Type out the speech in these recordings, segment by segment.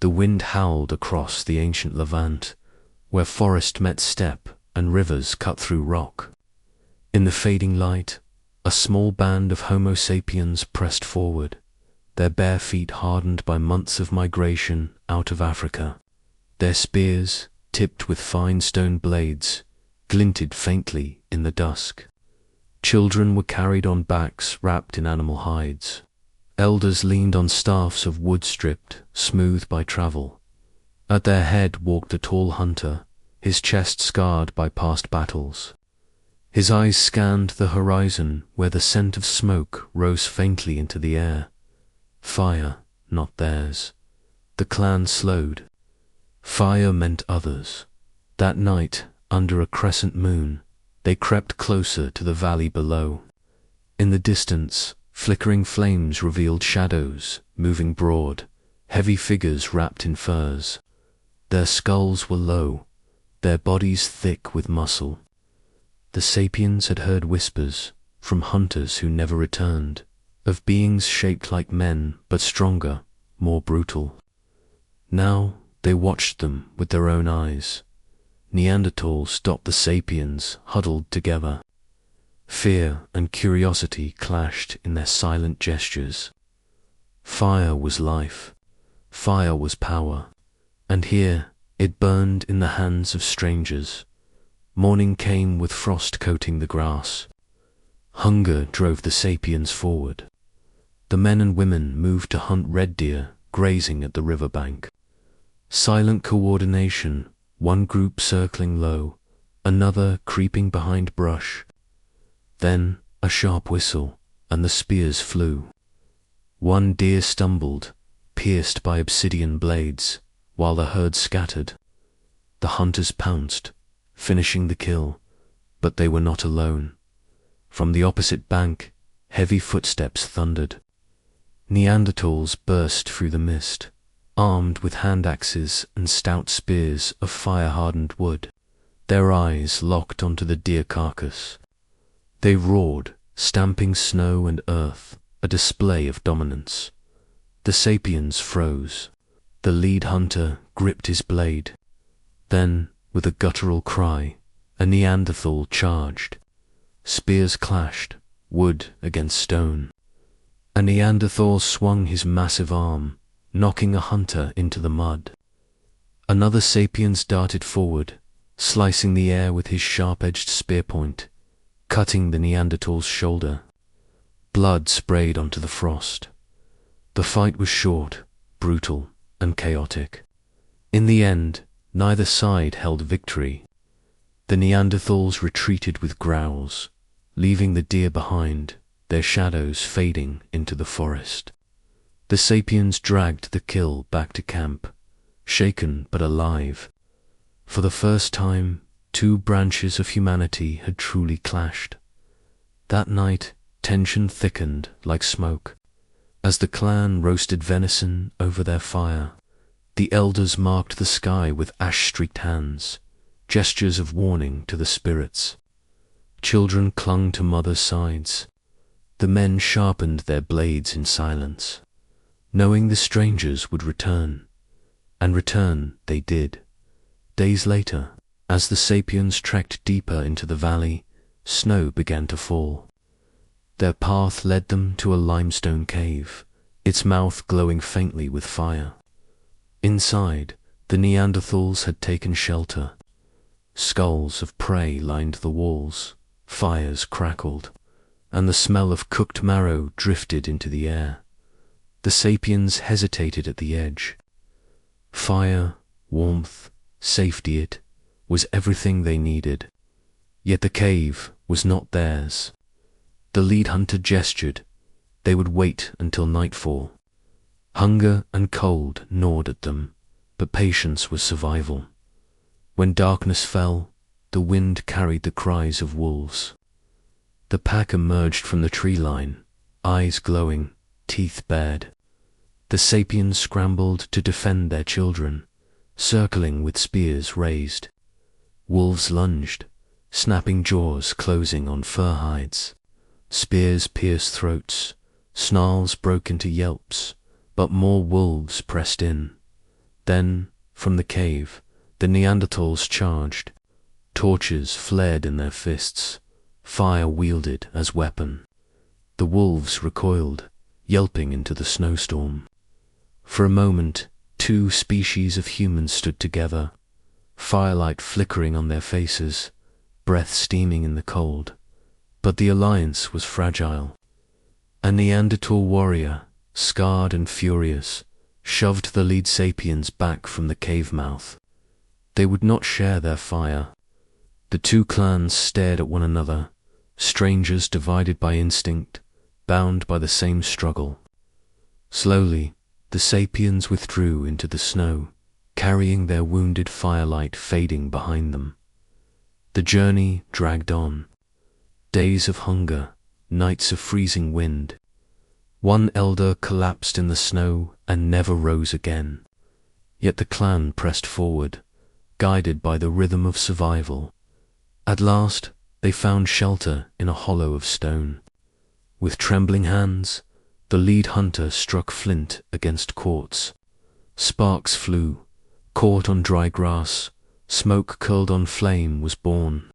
The wind howled across the ancient Levant, where forest met steppe and rivers cut through rock. In the fading light, a small band of Homo sapiens pressed forward, their bare feet hardened by months of migration out of Africa. Their spears, tipped with fine stone blades, glinted faintly in the dusk. Children were carried on backs wrapped in animal hides. Elders leaned on staffs of wood stripped, smooth by travel. At their head walked a tall hunter, his chest scarred by past battles. His eyes scanned the horizon where the scent of smoke rose faintly into the air. Fire, not theirs. The clan slowed. Fire meant others. That night, under a crescent moon, they crept closer to the valley below. In the distance, flickering flames revealed shadows, moving broad, heavy figures wrapped in furs. Their skulls were low, their bodies thick with muscle. The sapiens had heard whispers, from hunters who never returned, of beings shaped like men but stronger, more brutal. Now they watched them with their own eyes. Neanderthals stopped the sapiens huddled together. Fear and curiosity clashed in their silent gestures. Fire was life. Fire was power. And here it burned in the hands of strangers. Morning came with frost coating the grass. Hunger drove the sapiens forward. The men and women moved to hunt red deer grazing at the riverbank. Silent coordination, one group circling low, another creeping behind brush. Then a sharp whistle, and the spears flew. One deer stumbled, pierced by obsidian blades, while the herd scattered. The hunters pounced, finishing the kill, but they were not alone. From the opposite bank, heavy footsteps thundered. Neanderthals burst through the mist, armed with hand axes and stout spears of fire-hardened wood, their eyes locked onto the deer carcass. They roared, stamping snow and earth, a display of dominance. The sapiens froze. The lead hunter gripped his blade. Then, with a guttural cry, a Neanderthal charged. Spears clashed, wood against stone. A Neanderthal swung his massive arm, knocking a hunter into the mud. Another sapiens darted forward, slicing the air with his sharp-edged spear point, cutting the Neanderthal's shoulder. Blood sprayed onto the frost. The fight was short, brutal, and chaotic. In the end, neither side held victory. The Neanderthals retreated with growls, leaving the deer behind, their shadows fading into the forest. The sapiens dragged the kill back to camp, shaken but alive. For the first time, two branches of humanity had truly clashed. That night, tension thickened like smoke. As the clan roasted venison over their fire, the elders marked the sky with ash-streaked hands, gestures of warning to the spirits. Children clung to mothers' sides. The men sharpened their blades in silence, knowing the strangers would return. And return they did. Days later, as the sapiens trekked deeper into the valley, snow began to fall. Their path led them to a limestone cave, its mouth glowing faintly with fire. Inside, the Neanderthals had taken shelter. Skulls of prey lined the walls, fires crackled, and the smell of cooked marrow drifted into the air. The sapiens hesitated at the edge. Fire, warmth, safety, it was everything they needed. Yet the cave was not theirs. The lead hunter gestured. They would wait until nightfall. Hunger and cold gnawed at them, but patience was survival. When darkness fell, the wind carried the cries of wolves. The pack emerged from the tree line, eyes glowing, teeth bared. The sapiens scrambled to defend their children, circling with spears raised. Wolves lunged, snapping jaws closing on fur hides. Spears pierced throats, snarls broke into yelps, but more wolves pressed in. Then, from the cave, the Neanderthals charged. Torches flared in their fists, fire wielded as weapon. The wolves recoiled, yelping into the snowstorm. For a moment, two species of humans stood together, firelight flickering on their faces, breath steaming in the cold. But the alliance was fragile. A Neanderthal warrior, scarred and furious, shoved the lead sapiens back from the cave mouth. They would not share their fire. The two clans stared at one another, strangers divided by instinct, bound by the same struggle. Slowly, the sapiens withdrew into the snow, carrying their wounded firelight fading behind them. The journey dragged on. Days of hunger, nights of freezing wind. One elder collapsed in the snow and never rose again. Yet the clan pressed forward, guided by the rhythm of survival. At last, they found shelter in a hollow of stone. With trembling hands, the lead hunter struck flint against quartz. Sparks flew, caught on dry grass, smoke curled on flame was born.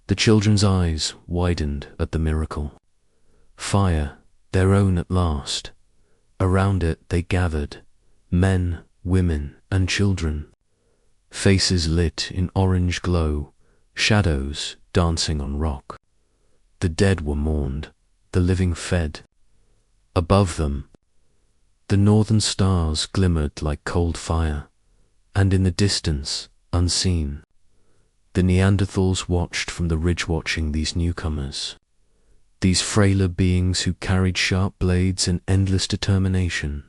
The children's eyes widened at the miracle. Fire, their own at last. Around it they gathered, men, women, and children. Faces lit in orange glow, shadows dancing on rock. The dead were mourned, the living fed. Above them, the northern stars glimmered like cold fire, and in the distance, unseen, the Neanderthals watched from the ridge, watching these newcomers, these frailer beings who carried sharp blades and endless determination.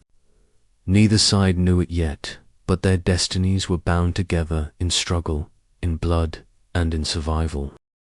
Neither side knew it yet, but their destinies were bound together in struggle, in blood, and in survival.